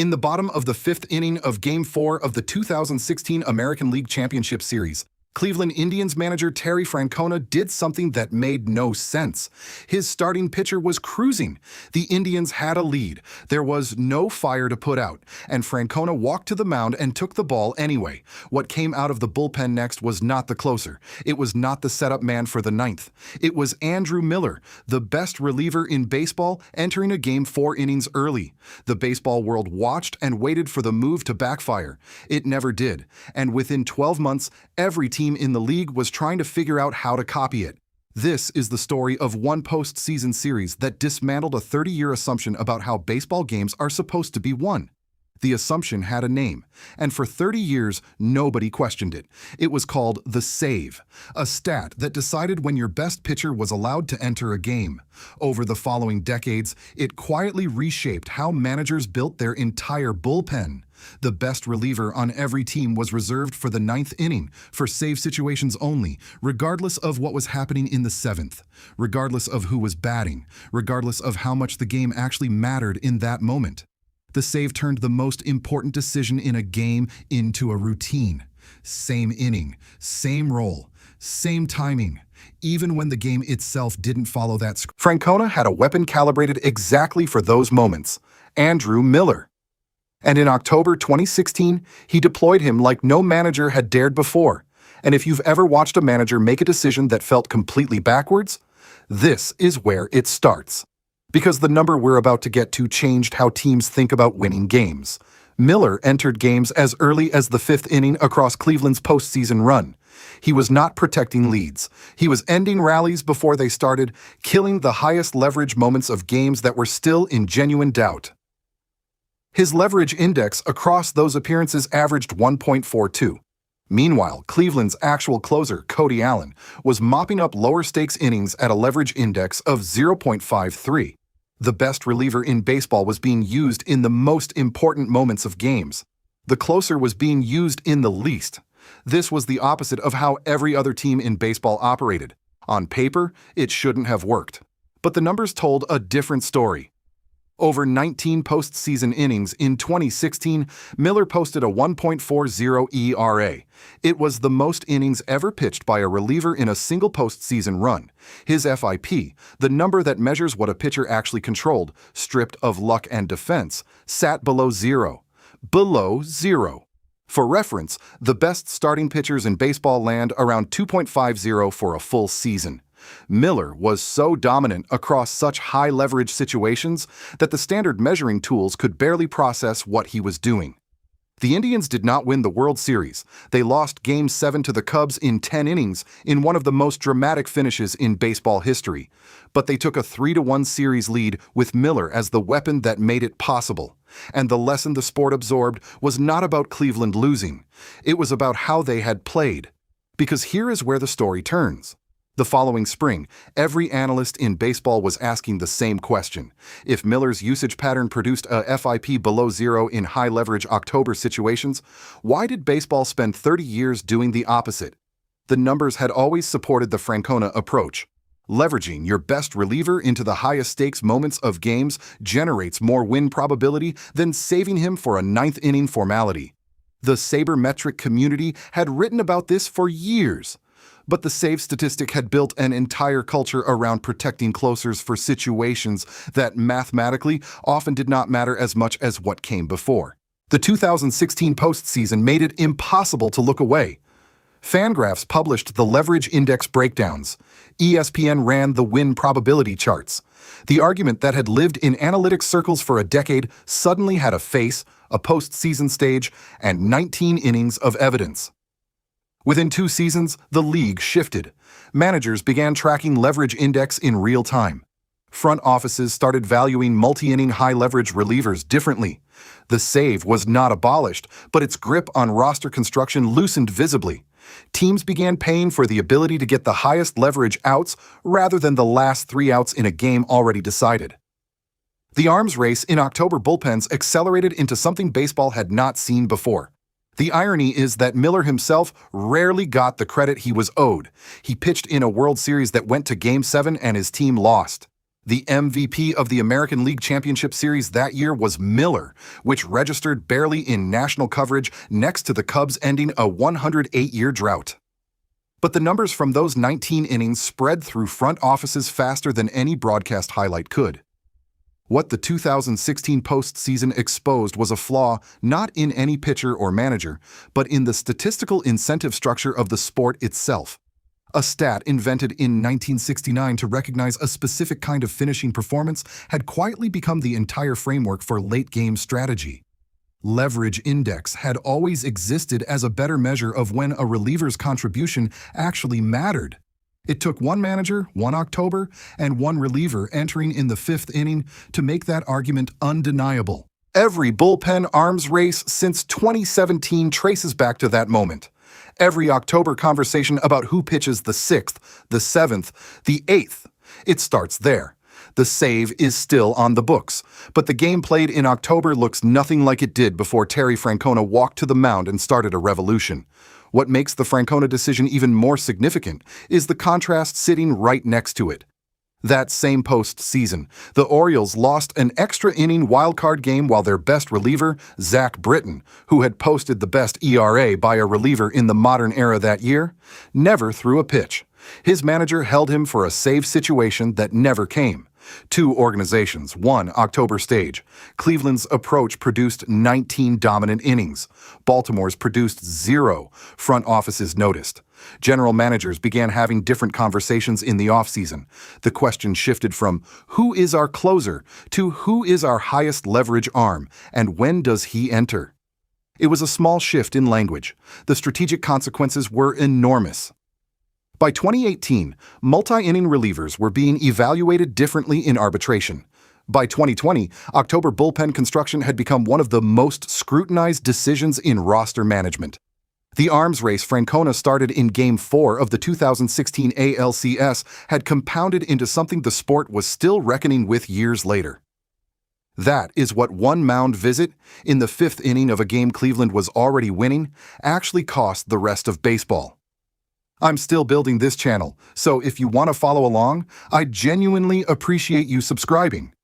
In the bottom of the fifth inning of Game 4 of the 2016 American League Championship Series, Cleveland Indians manager Terry Francona did something that made no sense. His starting pitcher was cruising. The Indians had a lead. There was no fire to put out, and Francona walked to the mound and took the ball anyway. What came out of the bullpen next was not the closer. It was not the setup man for the ninth. It was Andrew Miller, the best reliever in baseball, entering a game 4 innings early. The baseball world watched and waited for the move to backfire. It never did, and within 12 months, every team in the league was trying to figure out how to copy it. This is the story of one postseason series that dismantled a 30-year assumption about how baseball games are supposed to be won. The assumption had a name, and for 30 years, nobody questioned it. It was called the save, a stat that decided when your best pitcher was allowed to enter a game. Over the following decades, it quietly reshaped how managers built their entire bullpen. The best reliever on every team was reserved for the ninth inning, for save situations only, regardless of what was happening in the seventh, regardless of who was batting, regardless of how much the game actually mattered in that moment. The save turned the most important decision in a game into a routine. Same inning, same role, same timing. Even when the game itself didn't follow that script. Francona had a weapon calibrated exactly for those moments: Andrew Miller. And in October 2016, he deployed him like no manager had dared before. And if you've ever watched a manager make a decision that felt completely backwards, this is where it starts. Because the number we're about to get to changed how teams think about winning games. Miller entered games as early as the fifth inning across Cleveland's postseason run. He was not protecting leads. He was ending rallies before they started, killing the highest leverage moments of games that were still in genuine doubt. His leverage index across those appearances averaged 1.42. Meanwhile, Cleveland's actual closer, Cody Allen, was mopping up lower-stakes innings at a leverage index of 0.53. The best reliever in baseball was being used in the most important moments of games. The closer was being used in the least. This was the opposite of how every other team in baseball operated. On paper, it shouldn't have worked. But the numbers told a different story. Over 19 postseason innings in 2016, Miller posted a 1.40 ERA. It was the most innings ever pitched by a reliever in a single postseason run. His FIP, the number that measures what a pitcher actually controlled, stripped of luck and defense, sat below zero. Below zero. For reference, the best starting pitchers in baseball land around 2.50 for a full season. Miller was so dominant across such high-leverage situations that the standard measuring tools could barely process what he was doing. The Indians did not win the World Series. They lost Game 7 to the Cubs in 10 innings in one of the most dramatic finishes in baseball history. But they took a 3-1 series lead with Miller as the weapon that made it possible. And the lesson the sport absorbed was not about Cleveland losing. It was about how they had played. Because here is where the story turns. The following spring, every analyst in baseball was asking the same question. If Miller's usage pattern produced a FIP below zero in high-leverage October situations, why did baseball spend 30 years doing the opposite? The numbers had always supported the Francona approach. Leveraging your best reliever into the highest-stakes moments of games generates more win probability than saving him for a ninth-inning formality. The sabermetric community had written about this for years. But the save statistic had built an entire culture around protecting closers for situations that mathematically often did not matter as much as what came before. The 2016 postseason made it impossible to look away. Fangraphs published the leverage index breakdowns. ESPN ran the win probability charts. The argument that had lived in analytic circles for a decade suddenly had a face, a postseason stage, and 19 innings of evidence. Within 2 seasons, the league shifted. Managers began tracking leverage index in real time. Front offices started valuing multi-inning high-leverage relievers differently. The save was not abolished, but its grip on roster construction loosened visibly. Teams began paying for the ability to get the highest leverage outs rather than the last 3 outs in a game already decided. The arms race in October bullpens accelerated into something baseball had not seen before. The irony is that Miller himself rarely got the credit he was owed. He pitched in a World Series that went to Game 7 and his team lost. The MVP of the American League Championship Series that year was Miller, which registered barely in national coverage next to the Cubs ending a 108-year drought. But the numbers from those 19 innings spread through front offices faster than any broadcast highlight could. What the 2016 postseason exposed was a flaw not in any pitcher or manager, but in the statistical incentive structure of the sport itself. A stat invented in 1969 to recognize a specific kind of finishing performance had quietly become the entire framework for late-game strategy. Leverage index had always existed as a better measure of when a reliever's contribution actually mattered. It took one manager, one October, and one reliever entering in the fifth inning to make that argument undeniable. Every bullpen arms race since 2017 traces back to that moment. Every October conversation about who pitches the 6th, the 7th, the 8th. It starts there. The save is still on the books, but the game played in October looks nothing like it did before Terry Francona walked to the mound and started a revolution. What makes the Francona decision even more significant is the contrast sitting right next to it. That same postseason, the Orioles lost an extra-inning wildcard game while their best reliever, Zach Britton, who had posted the best ERA by a reliever in the modern era that year, never threw a pitch. His manager held him for a save situation that never came. Two organizations, one October stage. Cleveland's approach produced 19 dominant innings. Baltimore's produced 0. Front offices noticed. General managers began having different conversations in the offseason. The question shifted from who is our closer to who is our highest leverage arm and when does he enter? It was a small shift in language. The strategic consequences were enormous. By 2018, multi-inning relievers were being evaluated differently in arbitration. By 2020, October bullpen construction had become one of the most scrutinized decisions in roster management. The arms race Francona started in Game 4 of the 2016 ALCS had compounded into something the sport was still reckoning with years later. That is what one mound visit, in the fifth inning of a game Cleveland was already winning, actually cost the rest of baseball. I'm still building this channel, so if you want to follow along, I genuinely appreciate you subscribing.